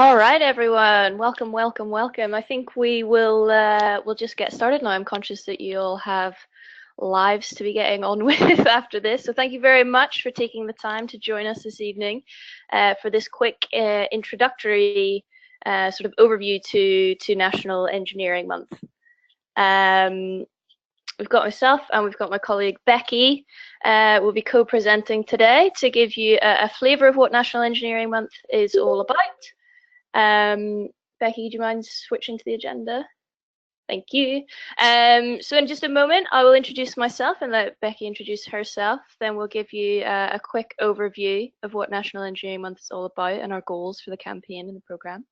All right, everyone. Welcome, welcome, welcome. I think we'll just get started now. I'm conscious that you all have lives to be getting on with after this. So thank you very much for taking the time to join us this evening for this quick introductory sort of overview to National Engineering Month. We've got myself and we've got my colleague Becky. We'll be co-presenting today to give you a flavour of what National Engineering Month is all about. Becky, do you mind switching to the agenda? Thank you. So in just a moment, I will introduce myself and let Becky introduce herself. Then we'll give you a quick overview of what National Engineering Month is all about and our goals for the campaign and the programme.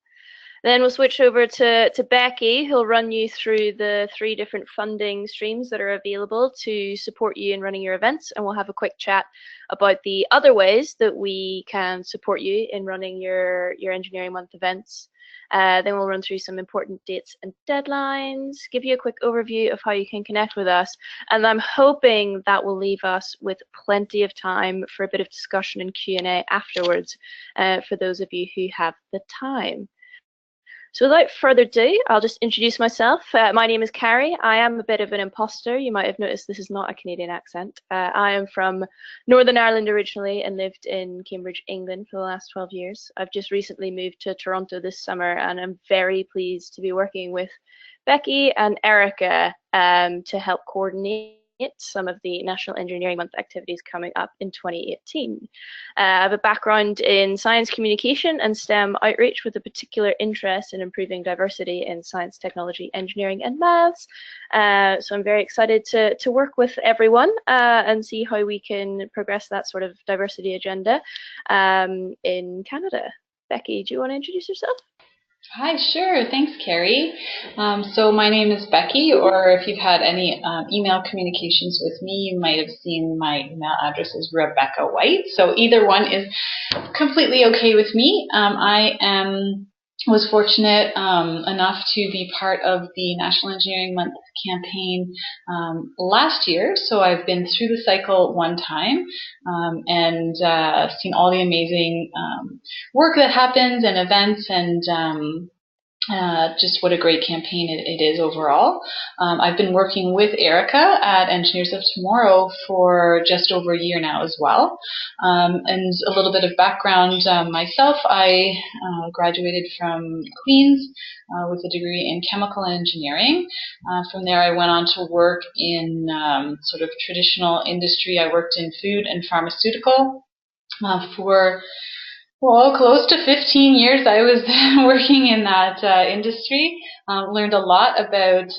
Then we'll switch over to Becky, who'll run you through the 3 different funding streams that are available to support you in running your events. And we'll have a quick chat about the other ways that we can support you in running your Engineering Month events. Then we'll run through some important dates and deadlines, give you a quick overview of how you can connect with us. And I'm hoping that will leave us with plenty of time for a bit of discussion and Q&A afterwards for those of you who have the time. So without further ado, I'll just introduce myself. My name is Carrie. I am a bit of an imposter. You might have noticed this is not a Canadian accent. I am from Northern Ireland originally and lived in Cambridge, England for the last 12 years. I've just recently moved to Toronto this summer and I'm very pleased to be working with Becky and Erica to help coordinate some of the National Engineering Month activities coming up in 2018. I have a background in science communication and STEM outreach with a particular interest in improving diversity in science, technology, engineering and maths. So I'm very excited to work with everyone and see how we can progress that sort of diversity agenda in Canada. Becky, do you want to introduce yourself? Hi, sure. Thanks, Carrie. So my name is Becky, or if you've had any email communications with me, you might have seen my email address is Rebecca White. So either one is completely okay with me. Was fortunate enough to be part of the National Engineering Month campaign last year. So I've been through the cycle one time and seen all the amazing work that happens and events and just what a great campaign it is overall. I've been working with Erica at Engineers of Tomorrow for just over a year now as well. And a little bit of background myself, I graduated from Queen's with a degree in chemical engineering. From there I went on to work in sort of traditional industry. I worked in food and pharmaceutical for close to 15 years I was working in that industry. Learned a lot about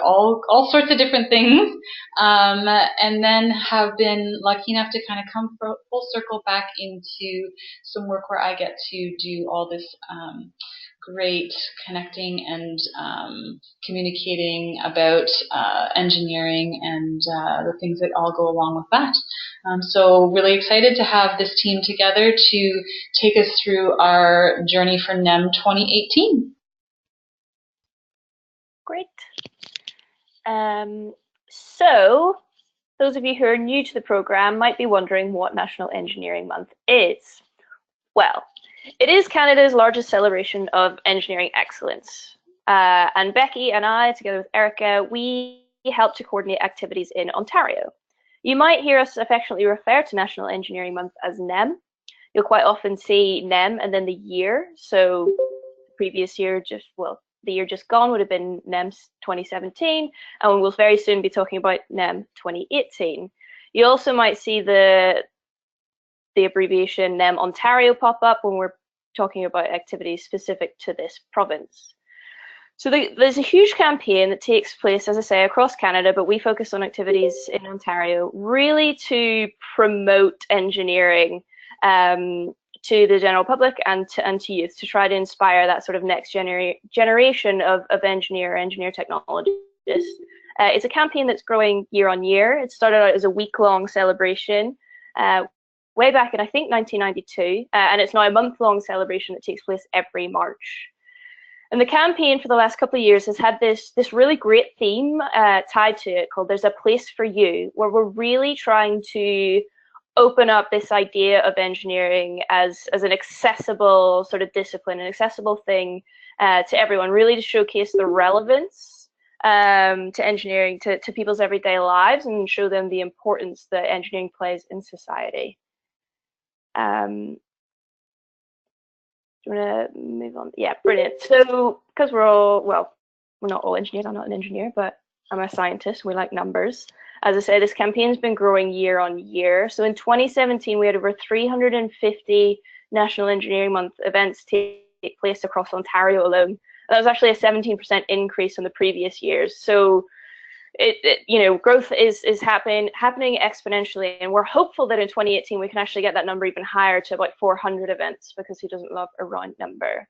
all sorts of different things, and then have been lucky enough to kind of come full circle back into some work where I get to do all this great connecting and communicating about engineering and the things that all go along with that. So really excited to have this team together to take us through our journey for NEM 2018. Great. So those of you who are new to the programme might be wondering what National Engineering Month is. Well, it is Canada's largest celebration of engineering excellence. And Becky and I, together with Erica, we help to coordinate activities in Ontario. You might hear us affectionately refer to National Engineering Month as NEM. You'll quite often see NEM and then the year. So the previous year, the year just gone would have been NEM 2017, and we'll very soon be talking about NEM 2018. You also might see the abbreviation NEM Ontario pop up when we're talking about activities specific to this province. So there's a huge campaign that takes place, as I say, across Canada, but we focus on activities in Ontario, really to promote engineering to the general public and to youth, to try to inspire that sort of next generation of engineer technologists. It's a campaign that's growing year on year. It started out as a week-long celebration way back in, I think, 1992, and it's now a month-long celebration that takes place every March. And the campaign for the last couple of years has had this really great theme tied to it called There's a Place for You, where we're really trying to open up this idea of engineering as an accessible sort of discipline, an accessible thing to everyone, really to showcase the relevance to engineering to people's everyday lives and show them the importance that engineering plays in society. Do you want to move on? Yeah, brilliant. So, because we're all, well, we're not all engineers. I'm not an engineer, but I'm a scientist. We like numbers. As I say, this campaign's been growing year on year. So in 2017, we had over 350 National Engineering Month events take place across Ontario alone. That was actually a 17% increase from the previous years. So growth is happening exponentially, and we're hopeful that in 2018 we can actually get that number even higher to about 400 events, because who doesn't love a round number?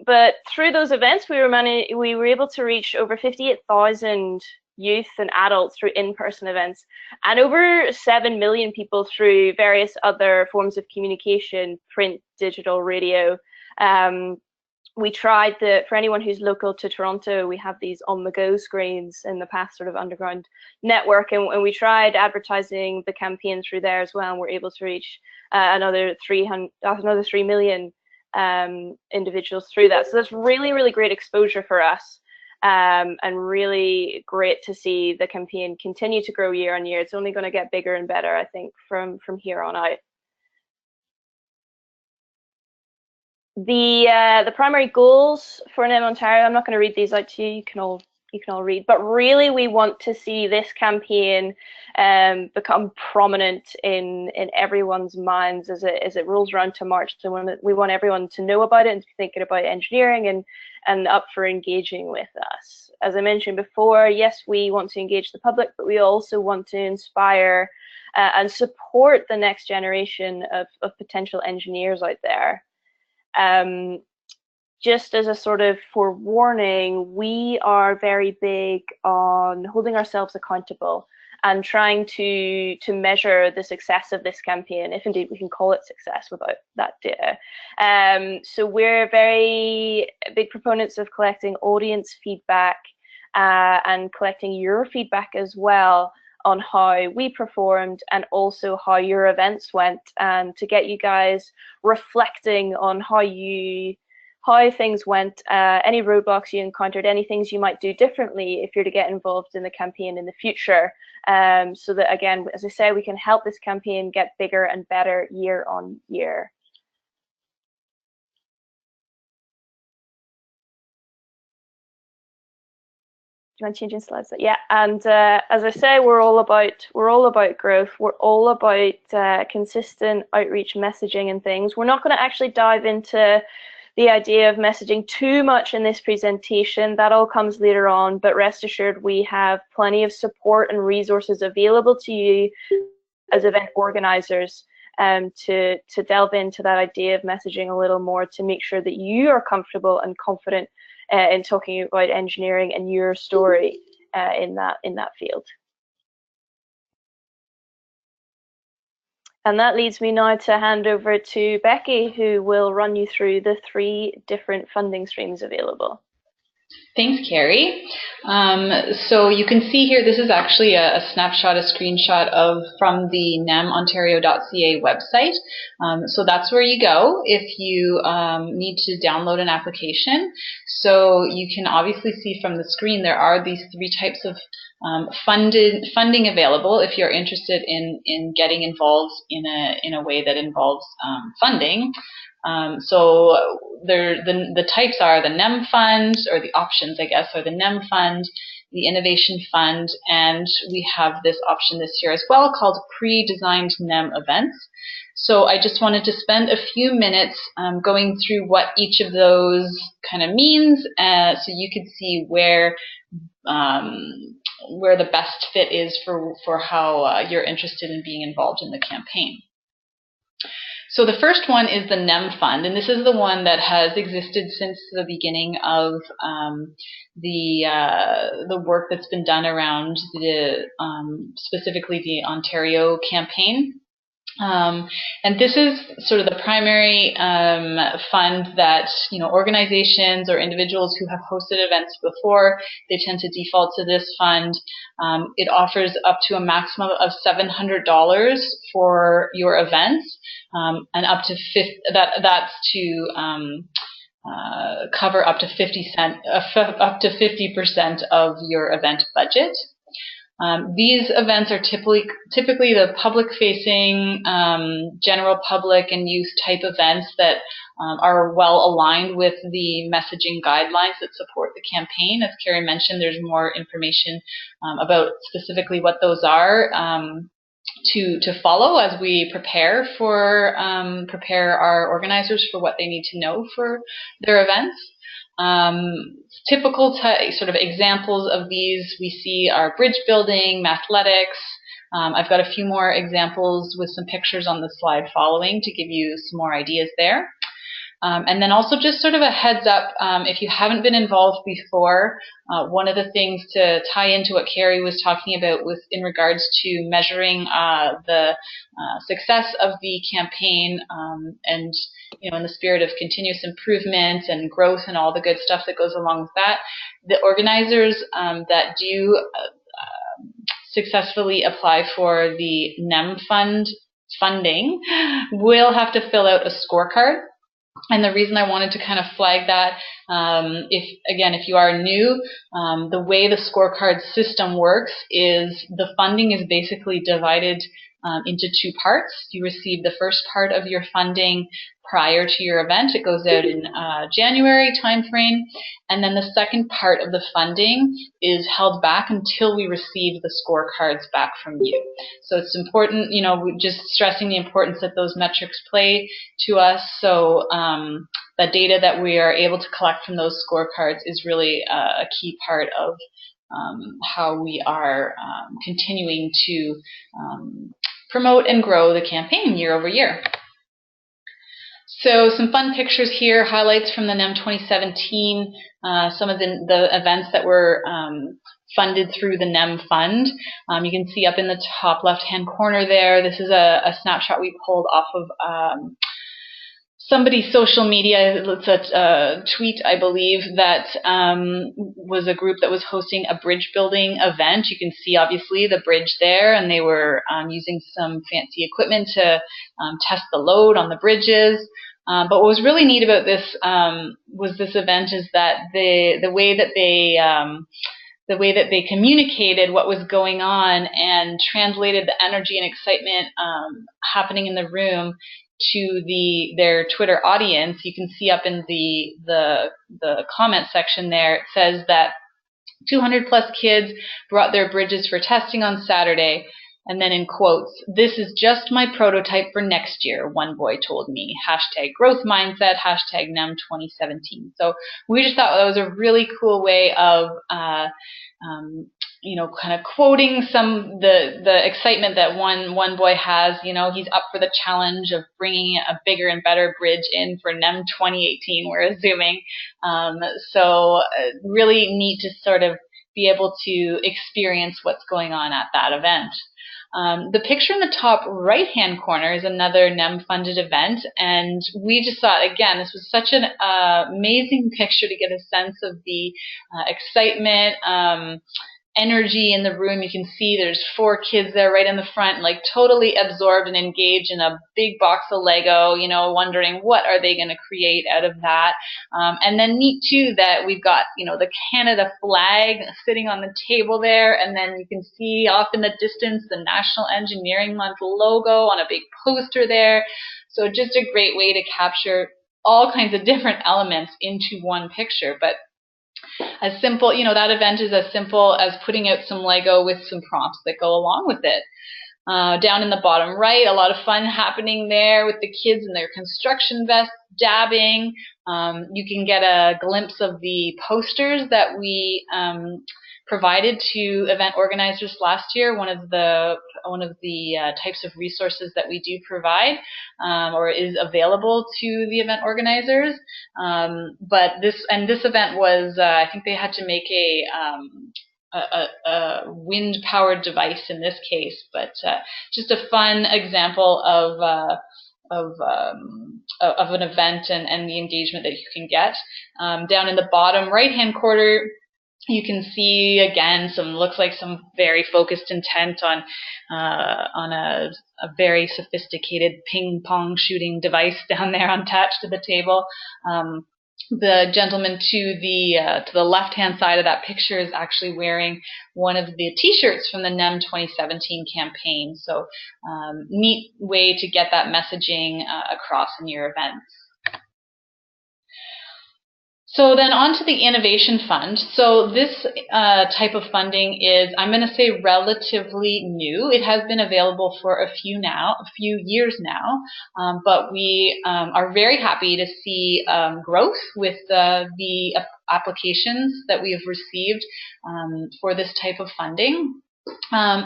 But through those events, we were able to reach over 58,000 youth and adults through in-person events, and over 7 million people through various other forms of communication, print, digital, radio. We tried for anyone who's local to Toronto, we have these on-the-go screens in the Path sort of underground network, and we tried advertising the campaign through there as well, and we're able to reach another 3 million individuals through that. So that's really, really great exposure for us, and really great to see the campaign continue to grow year on year. It's only going to get bigger and better, I think, from here on out. The primary goals for NEM Ontario, I'm not going to read these out to you. You can all read. But really, we want to see this campaign become prominent in everyone's minds as it rolls around to March. So we want everyone to know about it and to be thinking about engineering and up for engaging with us. As I mentioned before, yes, we want to engage the public, but we also want to inspire and support the next generation of potential engineers out there. Just as a sort of forewarning, we are very big on holding ourselves accountable and trying to measure the success of this campaign, if indeed we can call it success without that data. So we're very big proponents of collecting audience feedback and collecting your feedback as well on how we performed and also how your events went, and to get you guys reflecting on how things went, any roadblocks you encountered, any things you might do differently if you're to get involved in the campaign in the future, so that, again, as I say, we can help this campaign get bigger and better year on year. Do you mind changing slides? Yeah, and as I say, we're all about growth. We're all about consistent outreach messaging and things. We're not going to actually dive into the idea of messaging too much in this presentation. That all comes later on, but rest assured we have plenty of support and resources available to you as event organizers to delve into that idea of messaging a little more, to make sure that you are comfortable and confident in talking about engineering and your story in that field. And that leads me now to hand over to Becky, who will run you through the 3 different funding streams available. Thanks, Carrie. So you can see here, this is actually a snapshot, a screenshot from the nemontario.ca website. So that's where you go if you need to download an application. So you can obviously see from the screen there are these 3 types of funding available if you're interested in getting involved in a way that involves funding. So the types are the NEM Fund, or the options, I guess, are the NEM Fund, the Innovation Fund, and we have this option this year as well called Pre-Designed NEM Events. So I just wanted to spend a few minutes going through what each of those kind of means, so you could see where the best fit is for how you're interested in being involved in the campaign. So the first one is the NEM Fund, and this is the one that has existed since the beginning of the work that's been done around specifically the Ontario campaign. And this is sort of the primary fund that organizations or individuals who have hosted events before, they tend to default to this fund. It offers up to a maximum of $700 for your events, and up to that's to cover up to 50% of your event budget. These events are typically the public-facing, general public and youth type events that are well aligned with the messaging guidelines that support the campaign. As Carrie mentioned, there's more information about specifically what those are to follow as we prepare our organizers for what they need to know for their events. Typical sort of examples of these we see are bridge building, mathletics. I've got a few more examples with some pictures on the slide following to give you some more ideas there. And then also just sort of a heads up, if you haven't been involved before, one of the things to tie into what Carrie was talking about with in regards to measuring the success of the campaign, and in the spirit of continuous improvement and growth and all the good stuff that goes along with that, the organizers that do successfully apply for the NEM Fund funding will have to fill out a scorecard. And the reason I wanted to kind of flag that, if you are new, the way the scorecard system works is the funding is basically divided into two parts. You receive the first part of your funding prior to your event. It goes out in January timeframe. And then the second part of the funding is held back until we receive the scorecards back from you. So it's important, just stressing the importance that those metrics play to us. So the data that we are able to collect from those scorecards is really a key part of how we are continuing to promote and grow the campaign year over year. So some fun pictures here, highlights from the NEM 2017, some of the events that were funded through the NEM Fund. You can see up in the top left-hand corner there, this is a snapshot we pulled off of somebody's social media. It's a tweet, I believe, that was a group that was hosting a bridge building event. You can see obviously the bridge there, and they were using some fancy equipment to test the load on the bridges. But what was really neat about this event is that the way that they communicated what was going on and translated the energy and excitement happening in the room to their Twitter audience. You can see up in the comment section there, it says that 200 plus kids brought their bridges for testing on Saturday. And then in quotes, "This is just my prototype for next year," one boy told me. #growth mindset, #NEM 2017. So we just thought that was a really cool way of kind of quoting the excitement that one boy has. He's up for the challenge of bringing a bigger and better bridge in for NEM 2018, we're assuming. So really neat to sort of be able to experience what's going on at that event. The picture in the top right-hand corner is another NEM-funded event, and we just thought, again, this was such an amazing picture to get a sense of the excitement, energy in the room. You can see there's 4 kids there right in the front, like totally absorbed and engaged in a big box of Lego, wondering what are they going to create out of that. And then neat too that we've got, the Canada flag sitting on the table there, and then you can see off in the distance the National Engineering Month logo on a big poster there. So just a great way to capture all kinds of different elements into one picture. But as simple, that event is as simple as putting out some Lego with some prompts that go along with it. Down in the bottom right, a lot of fun happening there with the kids in their construction vests dabbing. You can get a glimpse of the posters that we provided to event organizers last year. One of the types of resources that we do provide or is available to the event organizers. But this event was, I think they had to make a wind-powered device in this case, but just a fun example of an event and the engagement that you can get. Down in the bottom right-hand corner, you can see again looks like some very focused intent on a very sophisticated ping pong shooting device down there attached to the table. The gentleman to the left-hand side of that picture is actually wearing one of the T-shirts from the NEM 2017 campaign. So neat way to get that messaging across in your events. So then on to the Innovation Fund. So this type of funding is, I'm going to say, relatively new. It has been available for a few years now, but we are very happy to see growth with the applications that we have received for this type of funding.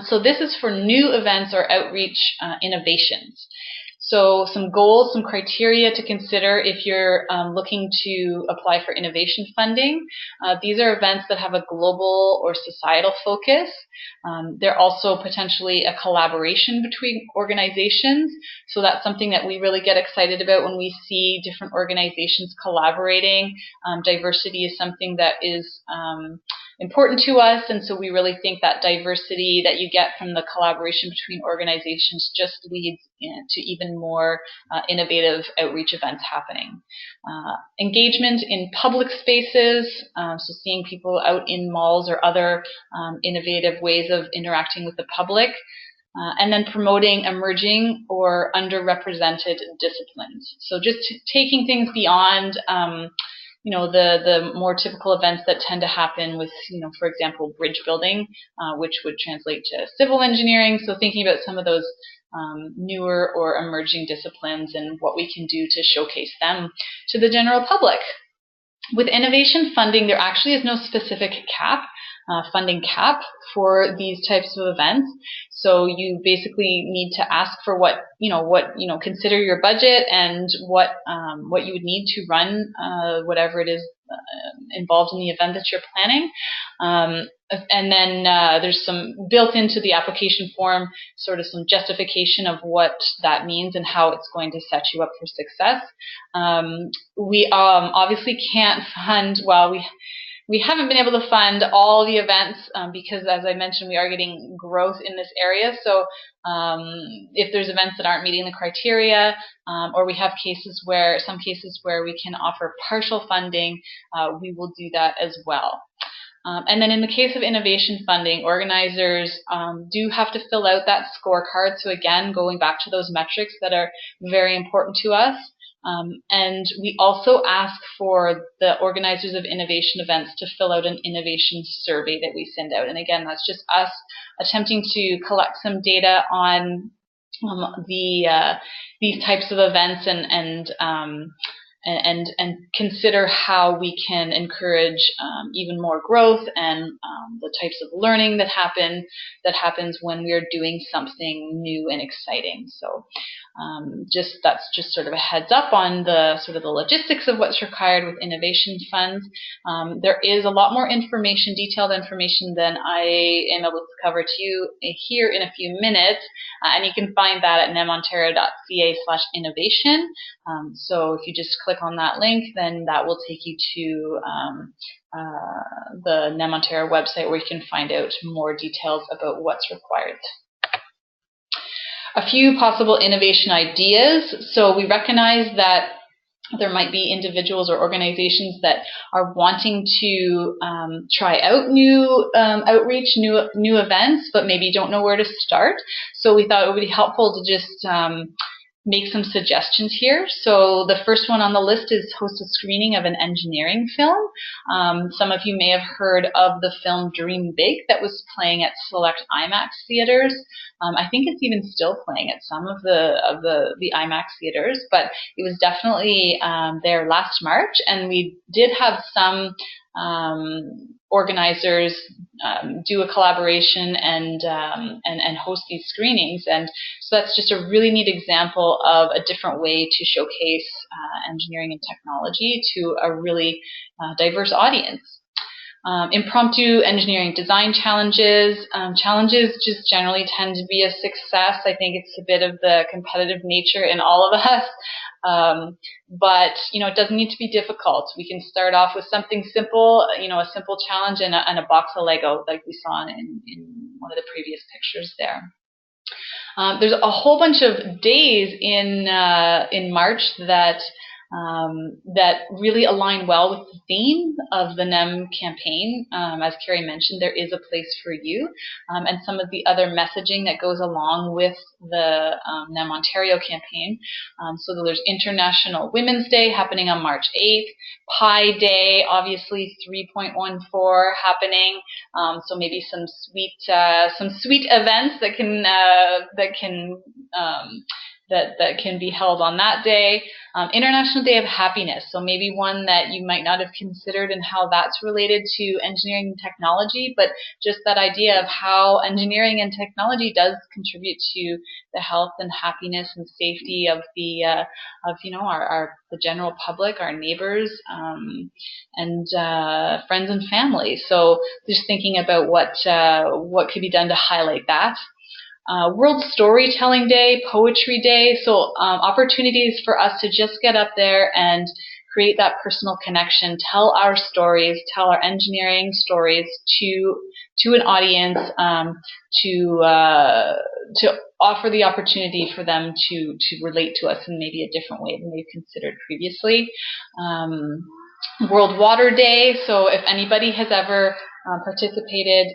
So this is for new events or outreach innovations. So some goals, some criteria to consider if you're looking to apply for innovation funding. These are events that have a global or societal focus. They're also potentially a collaboration between organizations. So that's something that we really get excited about when we see different organizations collaborating. Diversity is something that is important to us, and so we really think that diversity that you get from the collaboration between organizations just leads to even more innovative outreach events happening. Engagement in public spaces, so seeing people out in malls or other innovative ways of interacting with the public. And then promoting emerging or underrepresented disciplines. So just taking things beyond the more typical events that tend to happen with, for example, bridge building, which would translate to civil engineering. So thinking about some of those newer or emerging disciplines and what we can do to showcase them to the general public. With innovation funding, there actually is no specific funding cap for these types of events. So you basically need to ask for consider your budget and what you would need to run whatever it is involved in the event that you're planning. And then there's some built into the application form, sort of some justification of what that means and how it's going to set you up for success. We obviously can't fund, we haven't been able to fund all the events because, as I mentioned, we are getting growth in this area. So if there's events that aren't meeting the criteria, or we have some cases where we can offer partial funding, we will do that as well. And then in the case of innovation funding, organizers do have to fill out that scorecard. So again, going back to those metrics that are very important to us. And we also ask for the organizers of innovation events to fill out an innovation survey that we send out. And again, that's just us attempting to collect some data on these types of events and consider how we can encourage even more growth and the types of learning that happens when we're doing something new and exciting. So that's just sort of a heads up on the sort of the logistics of what's required with innovation funds. There is a lot more information, detailed information, than I am able to cover to you here in a few minutes, and you can find that at nemontario.ca/innovation. So if you just click on that link, then that will take you to the NEM Ontario website, where you can find out more details about what's required. A few possible innovation ideas. So we recognize that there might be individuals or organizations that are wanting to try out new outreach, new events, but maybe don't know where to start. So we thought it would be helpful to just make some suggestions here. So the first one on the list is host a screening of an engineering film. Some of you may have heard of the film Dream Big that was playing at select IMAX theaters. I think it's even still playing at some of the IMAX theaters, but it was definitely there last March, and we did have some organizers do a collaboration and host these screenings, and so that's just a really neat example of a different way to showcase engineering and technology to a really diverse audience. Impromptu engineering design challenges. Challenges just generally tend to be a success. I think it's a bit of the competitive nature in all of us. But, it doesn't need to be difficult. We can start off with something simple, a simple challenge and a box of Lego like we saw in one of the previous pictures there. There's a whole bunch of days in March that really align well with the theme of the NEM campaign. As Carrie mentioned, there is a place for you, and some of the other messaging that goes along with the NEM Ontario campaign. So there's International Women's Day happening on March 8th, Pi Day, obviously 3.14 happening. So maybe some sweet events that can be held on that day. International Day of Happiness, so maybe one that you might not have considered and how that's related to engineering and technology, but just that idea of how engineering and technology does contribute to the health and happiness and safety of the general public, our neighbors, and friends and family. So just thinking about what could be done to highlight that. World Storytelling Day, Poetry Day, so opportunities for us to just get up there and create that personal connection, tell our stories, tell our engineering stories to an audience, to offer the opportunity for them to relate to us in maybe a different way than they've considered previously. World Water Day, so if anybody has ever participated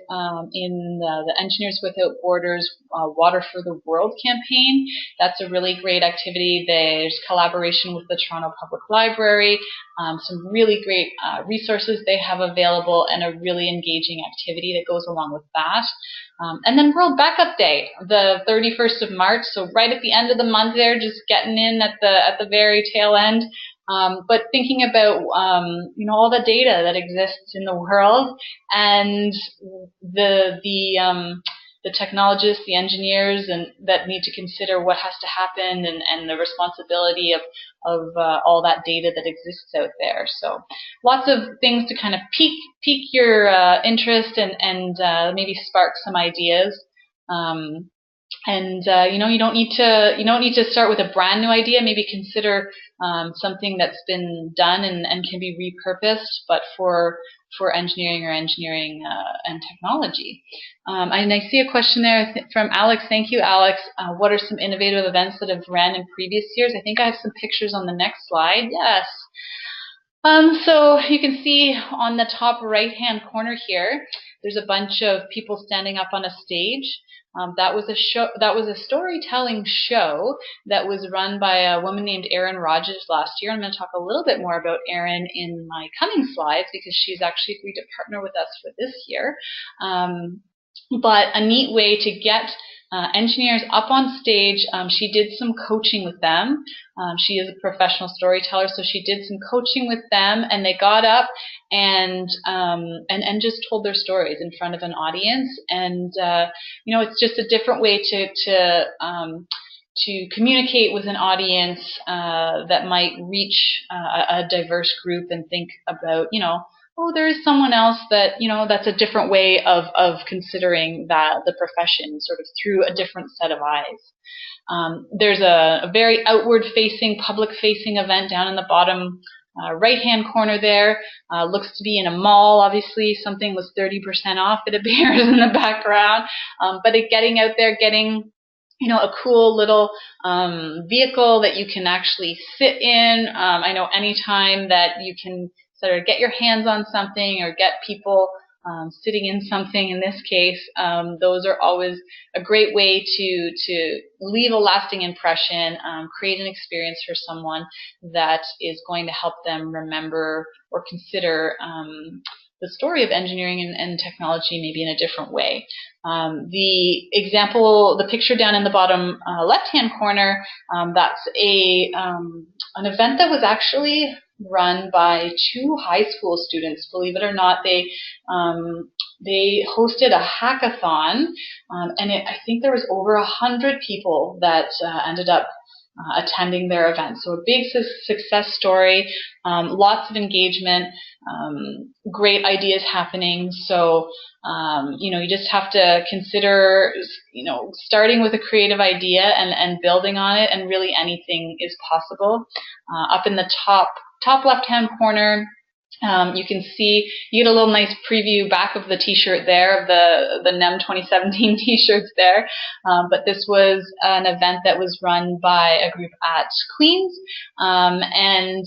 in the Engineers Without Borders Water for the World campaign, that's a really great activity. There's collaboration with the Toronto Public Library, some really great resources they have available, and a really engaging activity that goes along with that. And then World Backup Day, the 31st of March, so right at the end of the month there, just getting in at the very tail end. But thinking about all the data that exists in the world, and the technologists, the engineers, and that need to consider what has to happen, and the responsibility of all that data that exists out there. So lots of things to kind of pique your interest and maybe spark some ideas. You don't need to start with a brand new idea. Maybe consider something that's been done and can be repurposed, but for engineering and technology. And I see a question there from Alex. Thank you, Alex. What are some innovative events that have ran in previous years? I think I have some pictures on the next slide. Yes. So you can see on the top right-hand corner here, there's a bunch of people standing up on a stage. That was a show. That was a storytelling show that was run by a woman named Erin Rogers last year. I'm going to talk a little bit more about Erin in my coming slides because she's actually agreed to partner with us for this year. But a neat way to get engineers up on stage. She did some coaching with them. She is a professional storyteller, so she did some coaching with them, and they got up and just told their stories in front of an audience. And it's just a different way to communicate with an audience that might reach a diverse group and think about, oh, there is someone else that, that's a different way of considering the profession, sort of through a different set of eyes. There's a very outward-facing, public-facing event down in the bottom right-hand corner there. Looks to be in a mall. Obviously, something was 30% off, it appears, in the background. But getting out there, getting a cool little vehicle that you can actually sit in. I know anytime that you can sort of get your hands on something or get people sitting in something, in this case, those are always a great way to leave a lasting impression, create an experience for someone that is going to help them remember or consider the story of engineering and technology maybe in a different way. The picture down in the bottom left-hand corner, that's an event that was actually run by 2 high school students. Believe it or not, they hosted a hackathon, and I think there was over 100 people that ended up attending their event. So a big success story, lots of engagement, great ideas happening. So, you just have to consider, starting with a creative idea and building on it, and really anything is possible. Up in the top left-hand corner, you can see, you get a little nice preview back of the t-shirt there, of the NEM 2017 t-shirts there. But this was an event that was run by a group at Queen's, and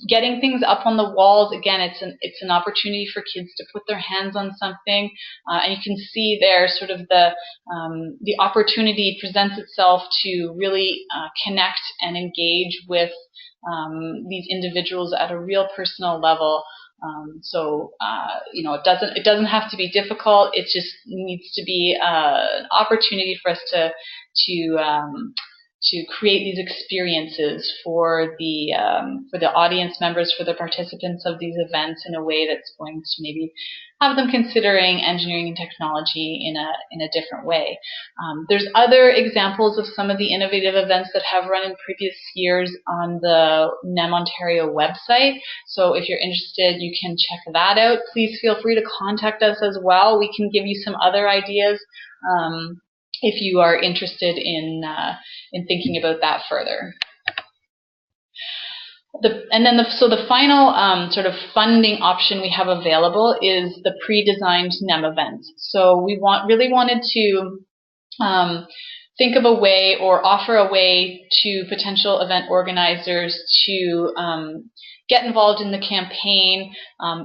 getting things up on the walls. Again, it's an opportunity for kids to put their hands on something, and you can see there sort of the opportunity presents itself to really connect and engage with these individuals at a real personal level. It doesn't have to be difficult. It just needs to be an opportunity for us to create these experiences for the audience members, for the participants of these events, in a way that's going to maybe have them considering engineering and technology in a different way. There's other examples of some of the innovative events that have run in previous years on the NEM Ontario website. So if you're interested, you can check that out. Please feel free to contact us as well. We can give you some other ideas if you are interested in thinking about that further. The final sort of funding option we have available is the pre-designed NEM events. So we really wanted to think of a way, or offer a way to potential event organizers to get involved in the campaign,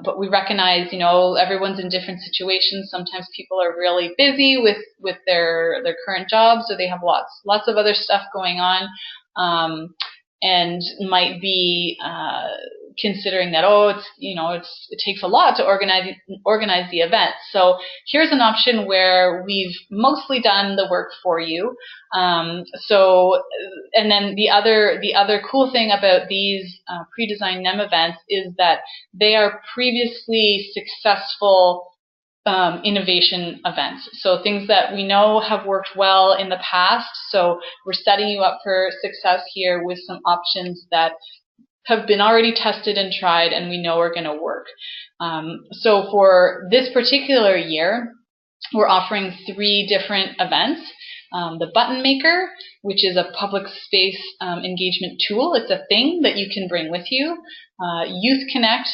but we recognize, everyone's in different situations. Sometimes people are really busy with their current jobs, or they have lots of other stuff going on, and might be considering that, it takes a lot to organize the event. So here's an option where we've mostly done the work for you. And then the other cool thing about these pre-designed NEM events is that they are previously successful innovation events. So things that we know have worked well in the past. So we're setting you up for success here with some options that have been already tested and tried, and we know are going to work. So for this particular year, we're offering 3 different events. The Buttonmaker, which is a public space engagement tool. It's a thing that you can bring with you. Youth Connect,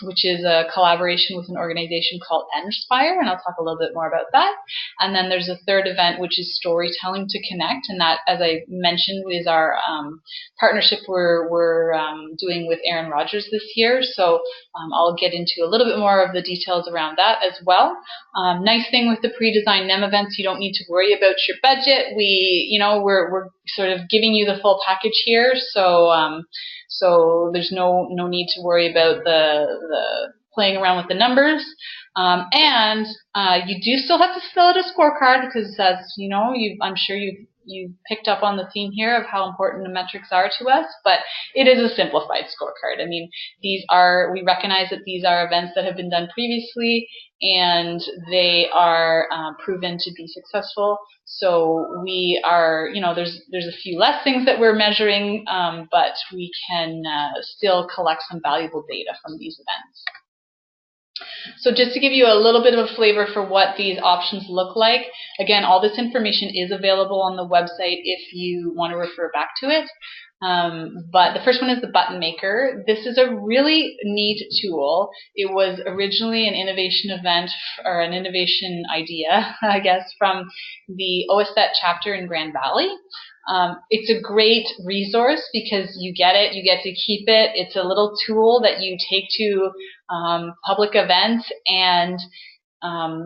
which is a collaboration with an organization called Engspire, and I'll talk a little bit more about that. And then there's a third event, which is Storytelling to Connect, and that, as I mentioned, is our partnership we're doing with Aaron Rogers this year. So I'll get into a little bit more of the details around that as well. Nice thing with the pre-designed NEM events, you don't need to worry about your budget. We're sort of giving you the full package here, so there's no need to worry about the playing around with the numbers. And you do still have to fill out a scorecard, because as I'm sure you've picked up on the theme here of how important the metrics are to us, but it is a simplified scorecard. I mean, we recognize that these are events that have been done previously, and they are proven to be successful. So we are, there's a few less things that we're measuring, but we can still collect some valuable data from these events. So just to give you a little bit of a flavor for what these options look like, again, all this information is available on the website if you want to refer back to it. But the first one is the Buttonmaker. This is a really neat tool. It was originally an innovation event, or an innovation idea, I guess, from the OSET chapter in Grand Valley. It's a great resource because you get to keep it. It's a little tool that you take to public events, and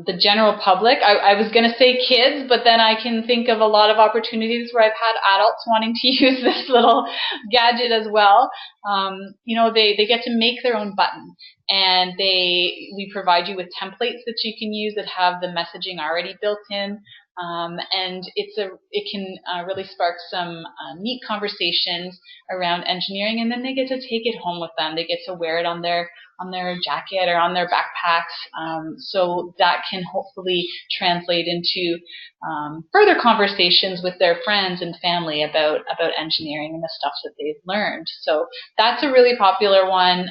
the general public. I was going to say kids, but then I can think of a lot of opportunities where I've had adults wanting to use this little gadget as well. They get to make their own button, and we provide you with templates that you can use that have the messaging already built in. and it can really spark some neat conversations around engineering, and then they get to take it home with them. They get to wear it on their jacket or on their backpacks, so that can hopefully translate into further conversations with their friends and family about engineering and the stuff that they've learned. So that's a really popular one.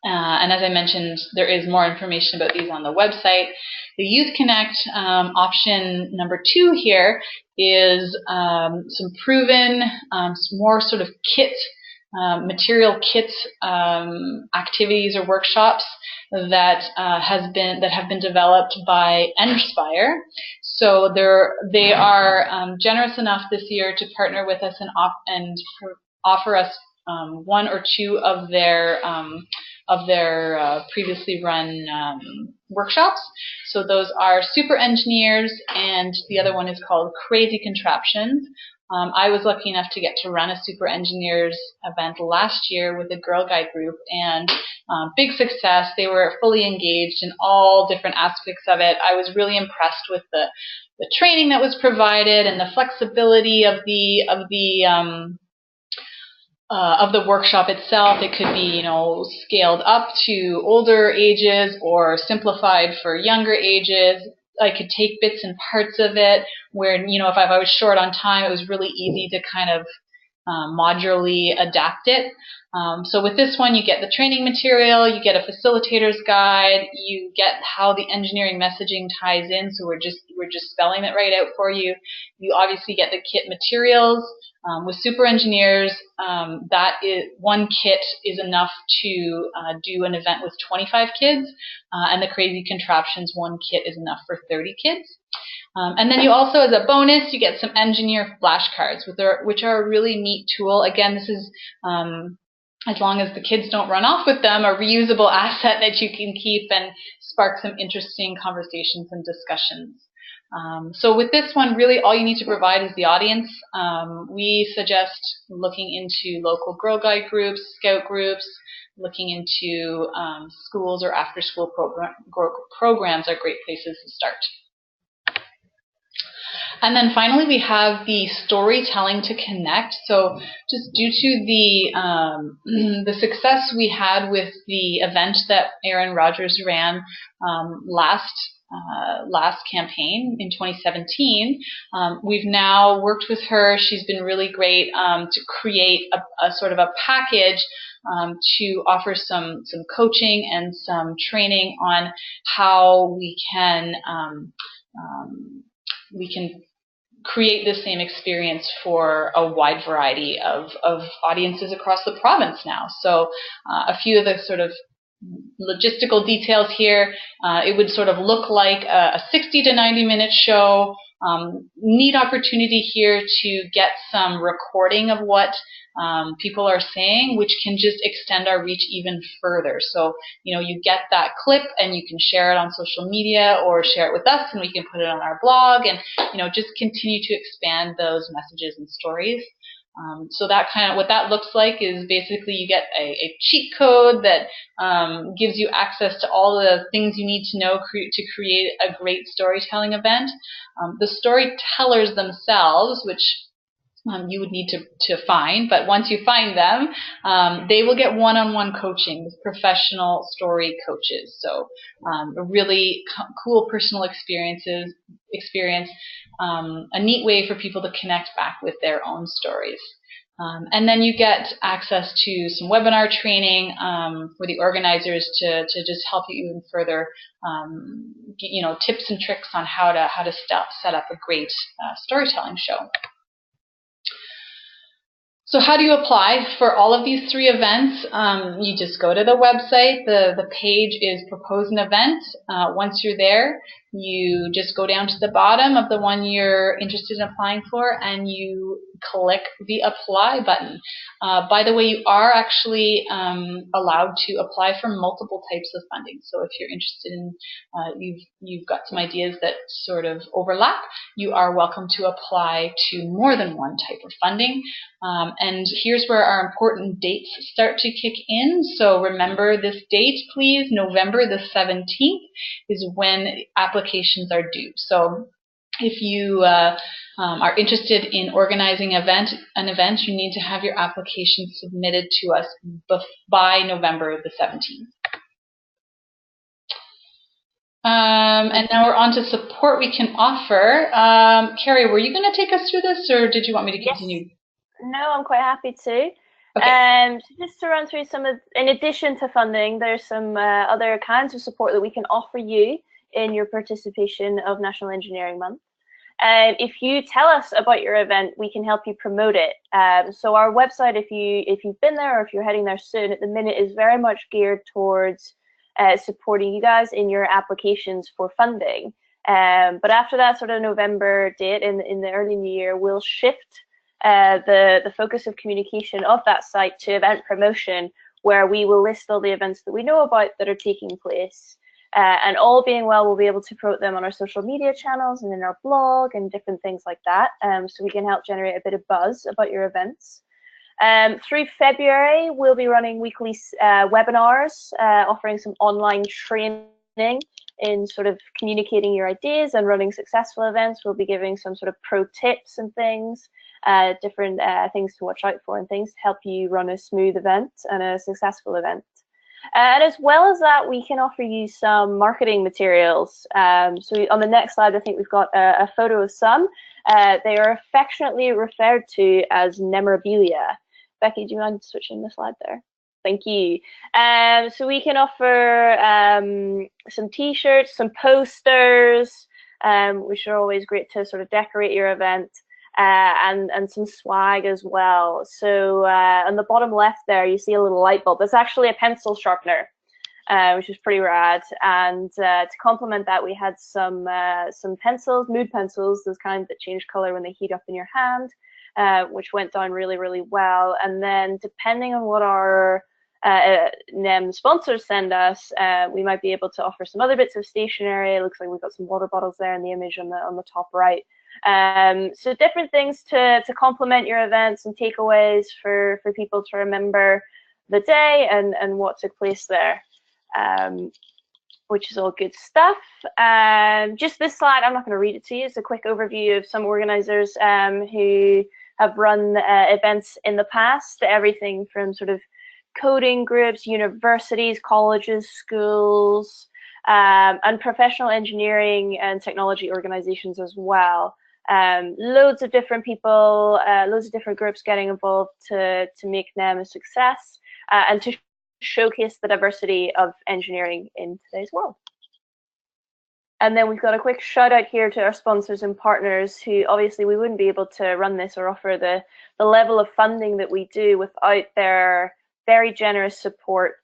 And as I mentioned, there is more information about these on the website. The Youth Connect option number 2 here is some proven, more sort of material kit activities or workshops that have been developed by Engspire. So they are generous enough this year to partner with us and offer us 1 or 2 of their previously run workshops. So those are Super Engineers, and the other one is called Crazy Contraptions. I was lucky enough to get to run a Super Engineers event last year with a Girl Guide group, and big success. They were fully engaged in all different aspects of it. I was really impressed with the training that was provided and the flexibility of the workshop itself. It could be, scaled up to older ages or simplified for younger ages. I could take bits and parts of it where, if I was short on time, it was really easy to kind of modularly adapt it. So with this one, you get the training material, you get a facilitator's guide, you get how the engineering messaging ties in. So we're just spelling it right out for you. You obviously get the kit materials. With Super Engineers, one kit is enough to do an event with 25 kids, and the Crazy Contraptions, 1 kit is enough for 30 kids. And then you also, as a bonus, you get some engineer flashcards, which are a really neat tool. Again, this is, as long as the kids don't run off with them, a reusable asset that you can keep and spark some interesting conversations and discussions. So with this one, really all you need to provide is the audience. We suggest looking into local Girl Guide groups, Scout groups, looking into schools or after-school programs are great places to start. And then finally, we have the storytelling to connect. So just due to the success we had with the event that Erin Rogers ran last campaign in 2017, we've now worked with her. She's been really great to create a sort of a package to offer some coaching and some training on how we can create the same experience for a wide variety of audiences across the province now. So a few of the sort of logistical details here. It would sort of look like a 60 to 90 minute show. Neat opportunity here to get some recording of what people are saying, which can just extend our reach even further. So, you get that clip and you can share it on social media or share it with us and we can put it on our blog and, just continue to expand those messages and stories. So that what that looks like is basically you get a cheat code that gives you access to all the things you need to know to create a great storytelling event. The storytellers themselves, which you would need to find, but once you find them, they will get one-on-one coaching with professional story coaches. So a really cool personal experience, a neat way for people to connect back with their own stories. And then you get access to some webinar training for the organizers to just help you even further, tips and tricks on how to set up a great storytelling show. So how do you apply for all of these 3 events? You just go to the website. The page is Propose an Event. Once you're there, you just go down to the bottom of the one you're interested in applying for and you click the Apply button. By the way, you are actually allowed to apply for multiple types of funding. So if you're interested in, you've got some ideas that sort of overlap, you are welcome to apply to more than one type of funding. And here's where our important dates start to kick in. So remember this date, please. November the 17th is when applications are due. So If you are interested in organizing an event, you need to have your application submitted to us by November the 17th. And now we're on to support we can offer. Carrie, were you going to take us through this, or did you want me to continue? Yes. No, I'm quite happy to. Okay. So just to run through some of, in addition to funding, there's some other kinds of support that we can offer you in your participation of National Engineering Month. If you tell us about your event, we can help you promote it. So our website, if you've been there or if you're heading there soon, at the minute is very much geared towards supporting you guys in your applications for funding. But after that sort of November date in the early new year, we'll shift the focus of communication of that site to event promotion, where we will list all the events that we know about that are taking place. And all being well, we'll be able to promote them on our social media channels and in our blog and different things like that. So we can help generate a bit of buzz about your events. Through February, we'll be running weekly webinars, offering some online training in sort of communicating your ideas and running successful events. We'll be giving some sort of pro tips and things, different things to watch out for and things to help you run a smooth event and a successful event. And as well as that, we can offer you some marketing materials. So on the next slide, I think we've got a photo of some. They are affectionately referred to as memorabilia. Becky, do you mind switching the slide there? Thank you. So we can offer some t-shirts, some posters, which are always great to sort of decorate your event. And some swag as well. So on the bottom left there, you see a little light bulb. It's actually a pencil sharpener, which is pretty rad. And to complement that, we had some pencils, mood pencils, those kind that change color when they heat up in your hand, which went down really, really well. And then depending on what our NEM sponsors send us, we might be able to offer some other bits of stationery. It looks like we've got some water bottles there in the image on the top right. So different things to complement your events and takeaways for people to remember the day and what took place there, which is all good stuff. Just this slide, I'm not going to read it to you. It's a quick overview of some organizers who have run events in the past, everything from sort of coding groups, universities, colleges, schools, and professional engineering and technology organizations as well. Loads of different people, loads of different groups getting involved to make NEM a success and to showcase the diversity of engineering in today's world. And then we've got a quick shout out here to our sponsors and partners who obviously we wouldn't be able to run this or offer the level of funding that we do without their very generous support.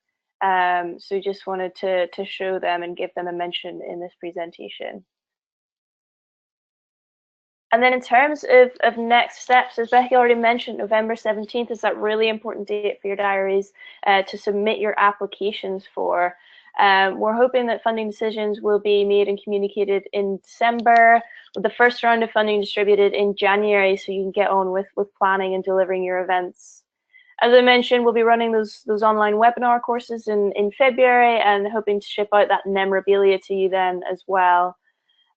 So just wanted to show them and give them a mention in this presentation. And then in terms of next steps, as Becky already mentioned, November 17th is that really important date for your diaries to submit your applications for. We're hoping that funding decisions will be made and communicated in December, with the first round of funding distributed in January, so you can get on with planning and delivering your events. As I mentioned, we'll be running those online webinar courses in February and hoping to ship out that memorabilia to you then as well.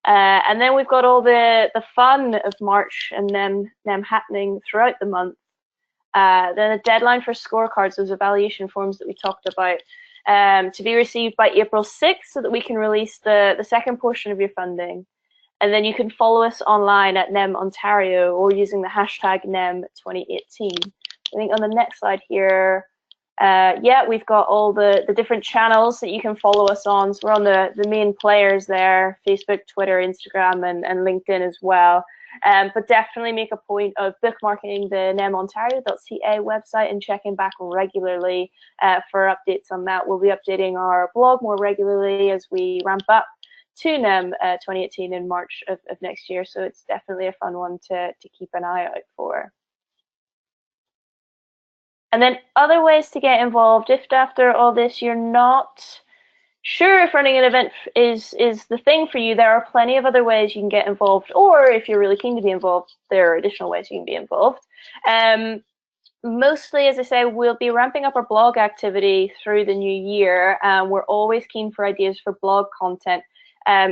And then we've got all the fun of March and NEM happening throughout the month. Then the deadline for scorecards, those evaluation forms that we talked about, to be received by April 6th so that we can release the second portion of your funding. And then you can follow us online at NEM Ontario or using the hashtag NEM 2018. I think on the next slide here, yeah, we've got all the different channels that you can follow us on. So we're on the main players there, Facebook, Twitter, Instagram, and LinkedIn as well. But definitely make a point of bookmarking the nemontario.ca website and checking back regularly for updates on that. We'll be updating our blog more regularly as we ramp up to NEM 2018 in March of next year. So it's definitely a fun one to keep an eye out for. And then other ways to get involved, if after all this you're not sure if running an event is the thing for you, there are plenty of other ways you can get involved, or if you're really keen to be involved, there are additional ways you can be involved. Mostly, as I say, we'll be ramping up our blog activity through the new year. We're always keen for ideas for blog content,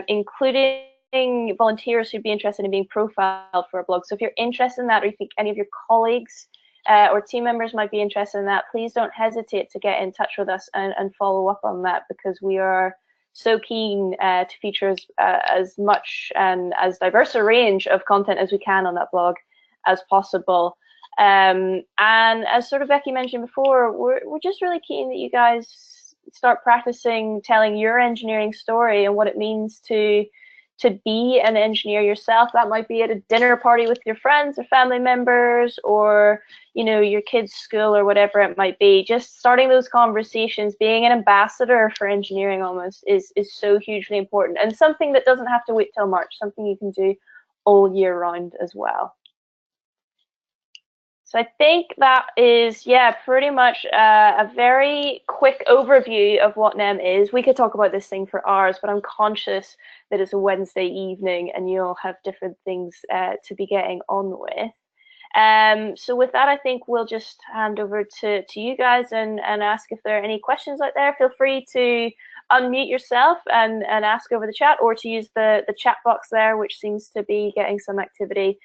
including volunteers who'd be interested in being profiled for a blog. So if you're interested in that, or you think any of your colleagues or team members might be interested in that, please don't hesitate to get in touch with us and follow up on that, because we are so keen to feature as much and as diverse a range of content as we can on that blog as possible. And as sort of Becky mentioned before, we're just really keen that you guys start practicing telling your engineering story and what it means to be an engineer yourself. That might be at a dinner party with your friends or family members, or your kids' school, or whatever it might be. Just starting those conversations, being an ambassador for engineering almost is so hugely important, and something that doesn't have to wait till March, something you can do all year round as well. So I think that is, pretty much a very quick overview of what NEM is. We could talk about this thing for hours, but I'm conscious that it's a Wednesday evening and you'll have different things to be getting on with. So with that, I think we'll just hand over to you guys and ask if there are any questions out there. Feel free to unmute yourself and ask over the chat, or to use the chat box there, which seems to be getting some activity.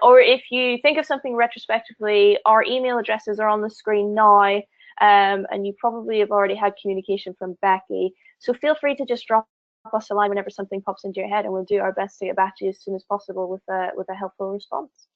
Or if you think of something retrospectively, our email addresses are on the screen now, and you probably have already had communication from Becky. So feel free to just drop us a line whenever something pops into your head, and we'll do our best to get back to you as soon as possible with a helpful response.